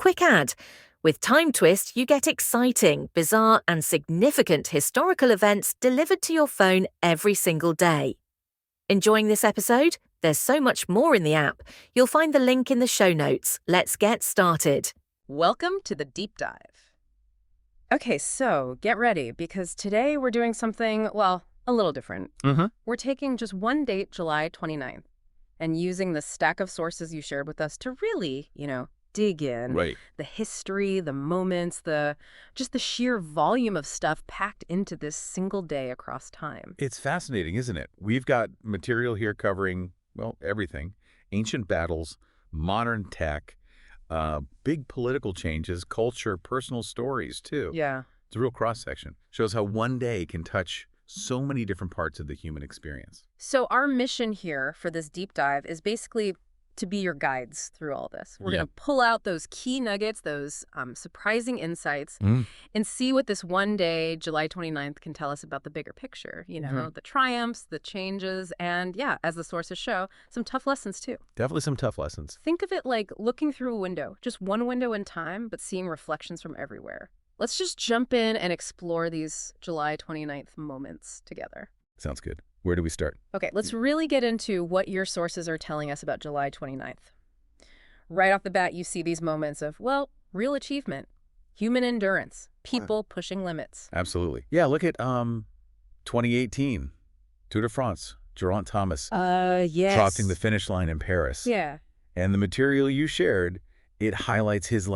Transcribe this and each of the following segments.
quick ad. With Time Twist, you get exciting, bizarre, and significant historical events delivered to your phone every single day. Enjoying this episode? There's so much more in the app. You'll find the link in the show notes. Let's get started. Welcome to the deep dive. Okay, so get ready, because today we're doing something, well, a little different. We're taking just one date, July 29th, and using the stack of sources you shared with us to really, dig in. Right. The history, the moments, just the sheer volume of stuff packed into this single day across time. It's fascinating, isn't it? We've got material here covering, well, everything. Ancient battles, modern tech, big political changes, culture, personal stories, too. Yeah. It's a real cross-section. Shows how one day can touch so many different parts of the human experience. So our mission here for this deep dive is basically to be your guides through all this. We're going to pull out those key nuggets, those surprising insights, and see what this one day, July 29th, can tell us about the bigger picture. The triumphs, the changes, and as the sources show, some tough lessons too. Definitely some tough lessons. Think of it like looking through a window, just one window in time, but seeing reflections from everywhere. Let's just jump in and explore these July 29th moments together. Sounds good. Where do we start? Okay, let's really get into what your sources are telling us about July 29th. Right off the bat, you see these moments of, real achievement, human endurance, people pushing limits. Absolutely. Yeah, look at 2018, Tour de France, Geraint Thomas. Yes. Crossing the finish line in Paris. Yeah. And the material you shared, it highlights his,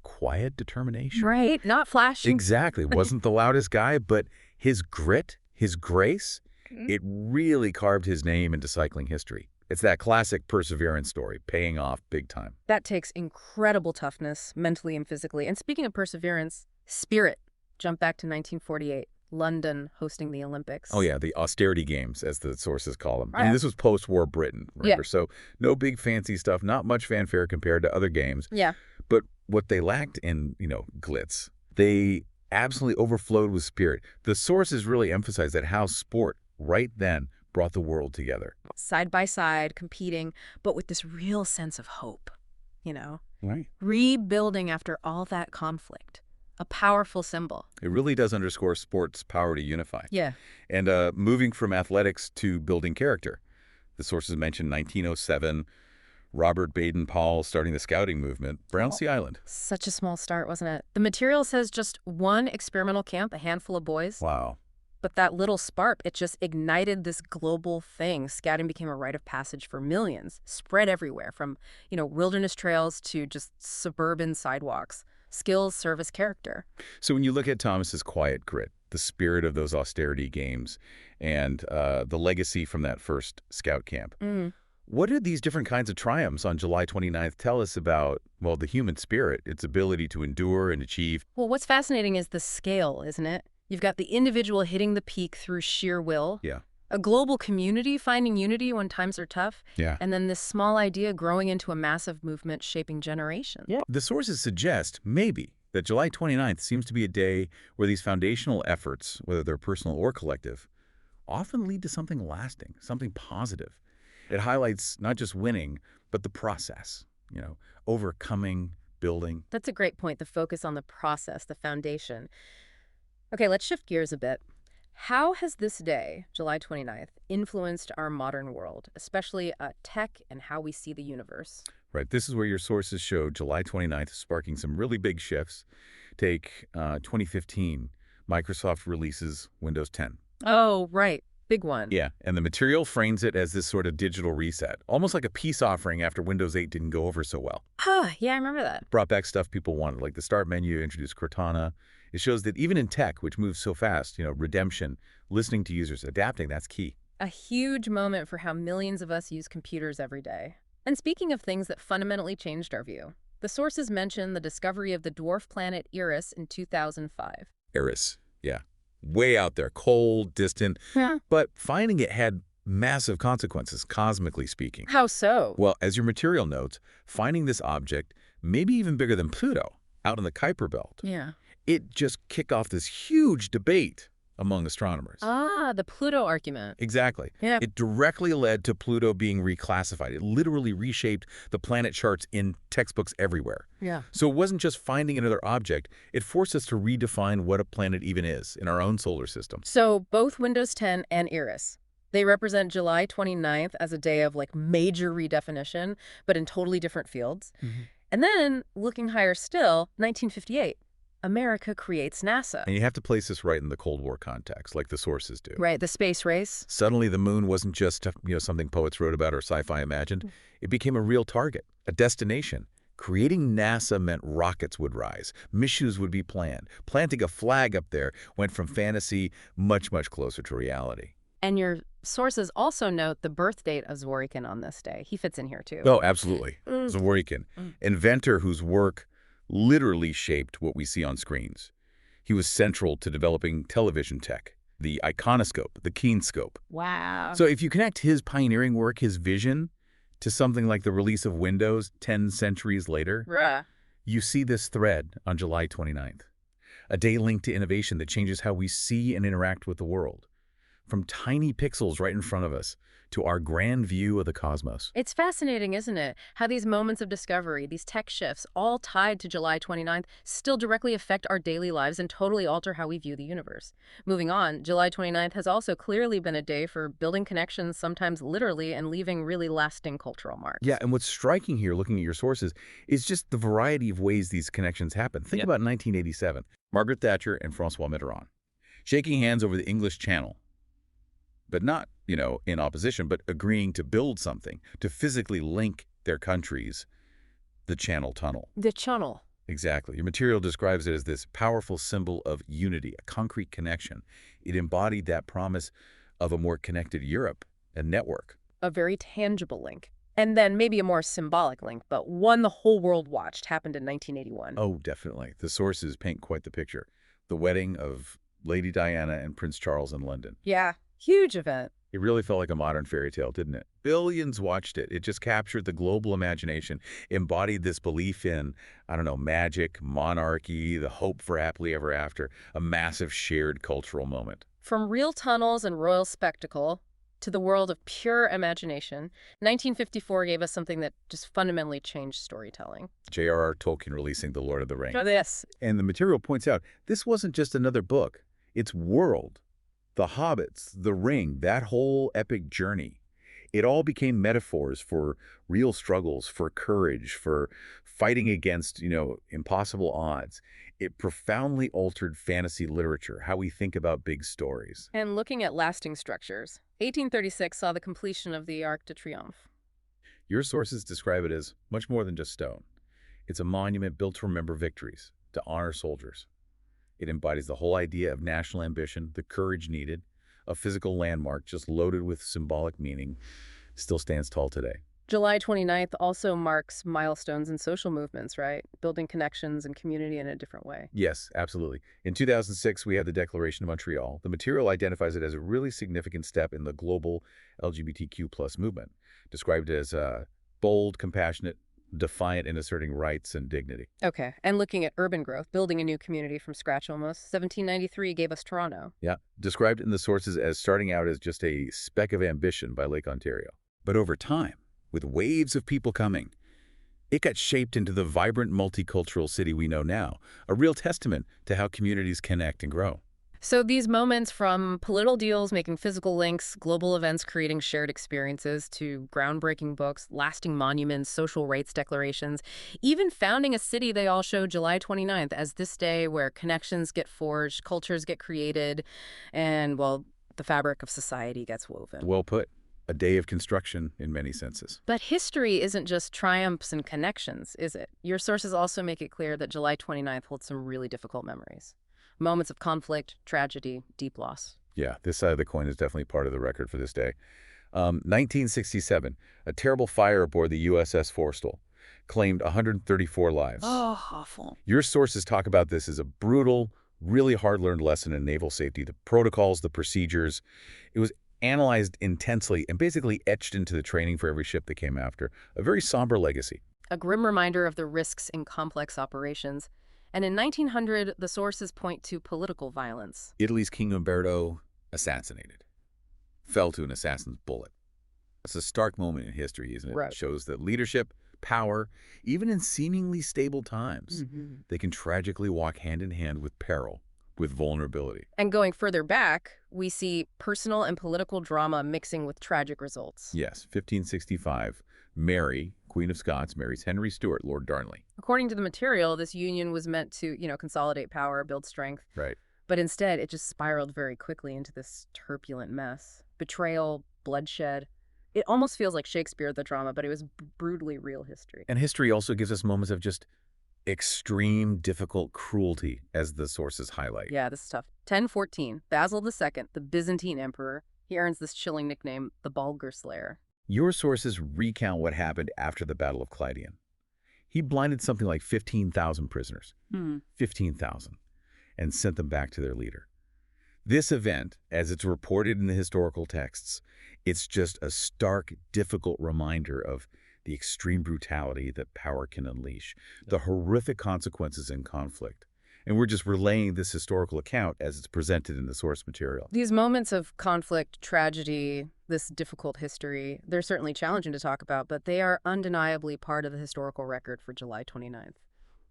quiet determination. Right, not flashy. Exactly. Wasn't the loudest guy, but his grit, his grace, it really carved his name into cycling history. It's that classic perseverance story, paying off big time. That takes incredible toughness, mentally and physically. And speaking of perseverance, spirit. Jump back to 1948, London hosting the Olympics. Oh, yeah, the austerity games, as the sources call them. Right. I mean, this was post-war Britain, remember? Yeah. So no big fancy stuff, not much fanfare compared to other games. Yeah. But what they lacked in, glitz, they absolutely overflowed with spirit. The sources really emphasize that how sport right then brought the world together. Side by side, competing, but with this real sense of hope, Right. Rebuilding after all that conflict. A powerful symbol. It really does underscore sport's power to unify. Yeah. And moving from athletics to building character. The sources mentioned 1907, Robert Baden-Powell starting the scouting movement, Brownsea Island. Such a small start, wasn't it? The material says just one experimental camp, a handful of boys. Wow. But that little spark, it just ignited this global thing. Scouting became a rite of passage for millions, spread everywhere, from, wilderness trails to just suburban sidewalks. Skills, service, character. So when you look at Thomas's quiet grit, the spirit of those austerity games, and the legacy from that first scout camp, what do these different kinds of triumphs on July 29th tell us about, the human spirit, its ability to endure and achieve? Well, what's fascinating is the scale, isn't it? You've got the individual hitting the peak through sheer will. Yeah. A global community finding unity when times are tough. Yeah. And then this small idea growing into a massive movement shaping generations. Yeah. The sources suggest, maybe, that July 29th seems to be a day where these foundational efforts, whether they're personal or collective, often lead to something lasting, something positive. It highlights not just winning, but the process, overcoming, building. That's a great point, the focus on the process, the foundation. Okay, let's shift gears a bit. How has this day, July 29th, influenced our modern world, especially tech and how we see the universe? Right. This is where your sources show July 29th sparking some really big shifts. Take 2015, Microsoft releases Windows 10. Oh, right. Big one. Yeah, and the material frames it as this sort of digital reset, almost like a peace offering after Windows 8 didn't go over so well. Yeah, I remember that. Brought back stuff people wanted, like the Start menu, introduced Cortana. It shows that even in tech, which moves so fast, redemption, listening to users, adapting, that's key. A huge moment for how millions of us use computers every day. And speaking of things that fundamentally changed our view, the sources mention the discovery of the dwarf planet Eris in 2005. Eris, yeah. Way out there, cold, distant, but finding it had massive consequences, cosmically speaking. How so? Well, as your material notes, finding this object, maybe even bigger than Pluto, out in the Kuiper Belt, Yeah. it just kicked off this huge debate among astronomers. Ah, the Pluto argument. Exactly. Yeah. It directly led to Pluto being reclassified. It literally reshaped the planet charts in textbooks everywhere. Yeah. So it wasn't just finding another object. It forced us to redefine what a planet even is in our own solar system. So both Windows 10 and Iris, they represent July 29th as a day of like major redefinition, but in totally different fields. And then, looking higher still, 1958, America creates NASA. And you have to place this right in the Cold War context, like the sources do. Right, the space race. Suddenly the moon wasn't just something poets wrote about or sci-fi imagined. It became a real target, a destination. Creating NASA meant rockets would rise, missions would be planned. Planting a flag up there went from fantasy much, much closer to reality. And your sources also note the birth date of Zworykin on this day. He fits in here too. Oh, absolutely. Zworykin, inventor whose work literally shaped what we see on screens. He was central to developing television tech, the iconoscope, the kinescope. Wow. So if you connect his pioneering work, his vision, to something like the release of Windows 10 centuries later, you see this thread on July 29th, a day linked to innovation that changes how we see and interact with the world. From tiny pixels right in front of us to our grand view of the cosmos. It's fascinating, isn't it? How these moments of discovery, these tech shifts, all tied to July 29th, still directly affect our daily lives and totally alter how we view the universe. Moving on, July 29th has also clearly been a day for building connections, sometimes literally, and leaving really lasting cultural marks. Yeah, and what's striking here, looking at your sources, is just the variety of ways these connections happen. Think about 1987, Margaret Thatcher and Francois Mitterrand, shaking hands over the English Channel. But not, in opposition, but agreeing to build something, to physically link their countries, the Channel Tunnel. The Channel. Exactly. Your material describes it as this powerful symbol of unity, a concrete connection. It embodied that promise of a more connected Europe, a network. A very tangible link. And then maybe a more symbolic link, but one the whole world watched, happened in 1981. Oh, definitely. The sources paint quite the picture. The wedding of Lady Diana and Prince Charles in London. Yeah. Huge event. It really felt like a modern fairy tale, didn't it? Billions watched it. It just captured the global imagination, embodied this belief in, magic, monarchy, the hope for happily ever after, a massive shared cultural moment. From real tunnels and royal spectacle to the world of pure imagination, 1954 gave us something that just fundamentally changed storytelling. J.R.R. Tolkien releasing The Lord of the Rings. This. And the material points out, this wasn't just another book. It's world. The Hobbits, The Ring, that whole epic journey, it all became metaphors for real struggles, for courage, for fighting against, impossible odds. It profoundly altered fantasy literature, how we think about big stories. And looking at lasting structures, 1836 saw the completion of the Arc de Triomphe. Your sources describe it as much more than just stone. It's a monument built to remember victories, to honor soldiers. It embodies the whole idea of national ambition, the courage needed, a physical landmark just loaded with symbolic meaning, still stands tall today. July 29th also marks milestones in social movements, right? Building connections and community in a different way. Yes, absolutely. In 2006, we had the Declaration of Montreal. The material identifies it as a really significant step in the global LGBTQ+ movement, described as bold, compassionate, defiant in asserting rights and dignity. Okay, and looking at urban growth, building a new community from scratch almost, 1793 gave us Toronto. Yeah, described in the sources as starting out as just a speck of ambition by Lake Ontario. But over time, with waves of people coming, it got shaped into the vibrant multicultural city we know now, a real testament to how communities connect and grow. So these moments, from political deals making physical links, global events creating shared experiences, to groundbreaking books, lasting monuments, social rights declarations, even founding a city, they all show July 29th as this day where connections get forged, cultures get created, and, well, the fabric of society gets woven. Well put. A day of construction in many senses. But history isn't just triumphs and connections, is it? Your sources also make it clear that July 29th holds some really difficult memories. Moments of conflict, tragedy, deep loss. Yeah, this side of the coin is definitely part of the record for this day. 1967, a terrible fire aboard the USS Forrestal claimed 134 lives. Oh, awful. Your sources talk about this as a brutal, really hard-learned lesson in naval safety, the protocols, the procedures. It was analyzed intensely and basically etched into the training for every ship that came after. A very somber legacy. A grim reminder of the risks in complex operations. And in 1900, the sources point to political violence. Italy's King Umberto assassinated. Fell to an assassin's bullet. It's a stark moment in history, isn't it? Right. It shows that leadership, power, even in seemingly stable times, they can tragically walk hand in hand with peril, with vulnerability. And going further back, we see personal and political drama mixing with tragic results. Yes, 1565, Mary, Queen of Scots, marries Henry Stuart, Lord Darnley. According to the material, this union was meant to, consolidate power, build strength. Right. But instead, it just spiraled very quickly into this turbulent mess. Betrayal, bloodshed. It almost feels like Shakespeare, the drama, but it was brutally real history. And history also gives us moments of just extreme, difficult cruelty, as the sources highlight. Yeah, this is tough. 1014, Basil II, the Byzantine emperor, he earns this chilling nickname, the Bulgar Slayer. Your sources recount what happened after the Battle of Clydian. He blinded something like 15,000 prisoners. 15,000. And sent them back to their leader. This event, as it's reported in the historical texts, it's just a stark, difficult reminder of the extreme brutality that power can unleash, the horrific consequences in conflict. And we're just relaying this historical account as it's presented in the source material. These moments of conflict, tragedy, this difficult history, they're certainly challenging to talk about, but they are undeniably part of the historical record for July 29th.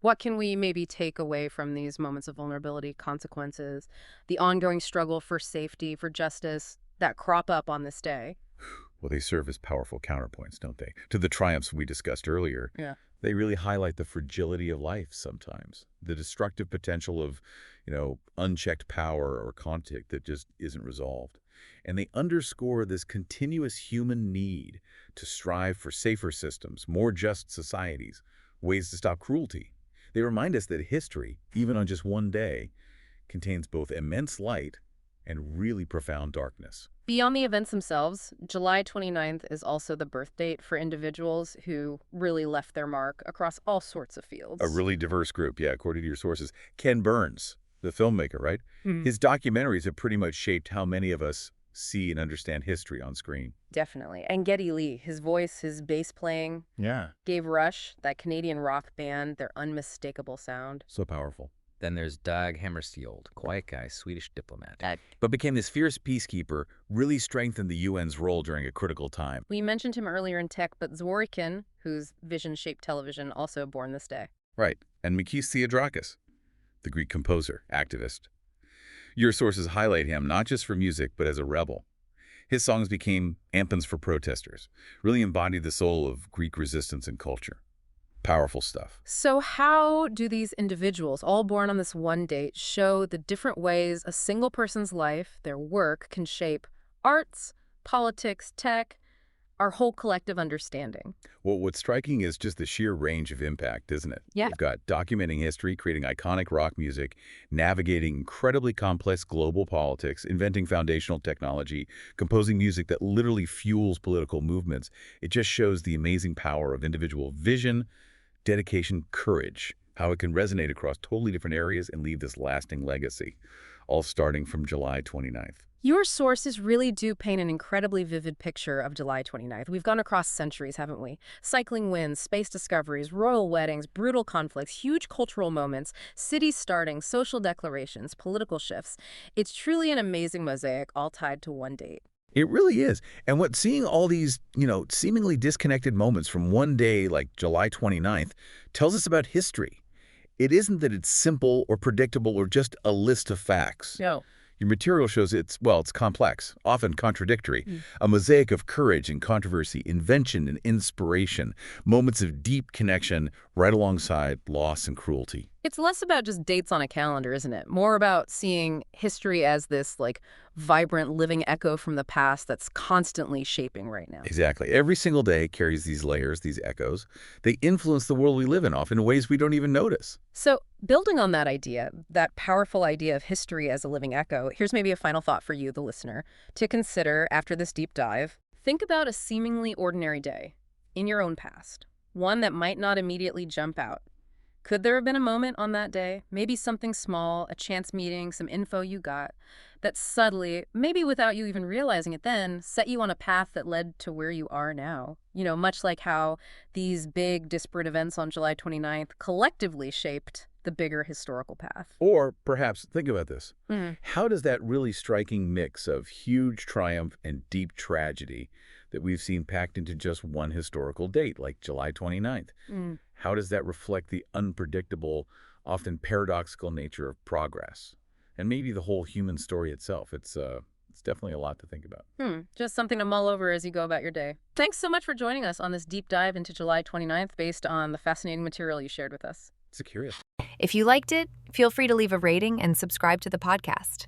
What can we maybe take away from these moments of vulnerability, consequences, the ongoing struggle for safety, for justice that crop up on this day? Well, they serve as powerful counterpoints, don't they? To the triumphs we discussed earlier. Yeah. They really highlight the fragility of life sometimes, the destructive potential of, unchecked power or conflict that just isn't resolved. And they underscore this continuous human need to strive for safer systems, more just societies, ways to stop cruelty. They remind us that history, even on just one day, contains both immense light and really profound darkness. Beyond the events themselves, July 29th is also the birth date for individuals who really left their mark across all sorts of fields. A really diverse group, yeah, according to your sources. Ken Burns, the filmmaker, right? His documentaries have pretty much shaped how many of us see and understand history on screen. Definitely. And Geddy Lee, his voice, his bass playing, gave Rush, that Canadian rock band, their unmistakable sound. So powerful. Then there's Dag Hammarskjöld, quiet guy, Swedish diplomat. But became this fierce peacekeeper, really strengthened the UN's role during a critical time. We mentioned him earlier in tech, but Zworykin, whose vision shaped television, also born this day. Right. And Mikis Theodorakis, the Greek composer, activist. Your sources highlight him not just for music, but as a rebel. His songs became anthems for protesters, really embodied the soul of Greek resistance and culture. Powerful stuff. So how do these individuals, all born on this one date, show the different ways a single person's life, their work, can shape arts, politics, tech, our whole collective understanding? Well, what's striking is just the sheer range of impact, isn't it? Yeah. You've got documenting history, creating iconic rock music, navigating incredibly complex global politics, inventing foundational technology, composing music that literally fuels political movements. It just shows the amazing power of individual vision, dedication, courage, how it can resonate across totally different areas and leave this lasting legacy, all starting from July 29th. Your sources really do paint an incredibly vivid picture of July 29th. We've gone across centuries, haven't we? Cycling wins, space discoveries, royal weddings, brutal conflicts, huge cultural moments, cities starting, social declarations, political shifts. It's truly an amazing mosaic, all tied to one date. It really is. And what seeing all these, seemingly disconnected moments from one day like July 29th tells us about history. It isn't that it's simple or predictable or just a list of facts. No. Your material shows it's complex, often contradictory, a mosaic of courage and controversy, invention and inspiration, moments of deep connection right alongside loss and cruelty. It's less about just dates on a calendar, isn't it? More about seeing history as this, vibrant living echo from the past that's constantly shaping right now. Exactly. Every single day carries these layers, these echoes. They influence the world we live in, often in ways we don't even notice. So, building on that idea, that powerful idea of history as a living echo, here's maybe a final thought for you, the listener, to consider after this deep dive. Think about a seemingly ordinary day in your own past, one that might not immediately jump out. Could there have been a moment on that day, maybe something small, a chance meeting, some info you got, that subtly, maybe without you even realizing it then, set you on a path that led to where you are now? Much like how these big, disparate events on July 29th collectively shaped the bigger historical path. Or perhaps, think about this, Mm. how does that really striking mix of huge triumph and deep tragedy that we've seen packed into just one historical date, like July 29th, Mm. how does that reflect the unpredictable, often paradoxical nature of progress? And maybe the whole human story itself. It's definitely a lot to think about. Just something to mull over as you go about your day. Thanks so much for joining us on this deep dive into July 29th based on the fascinating material you shared with us. It's curious. If you liked it, feel free to leave a rating and subscribe to the podcast.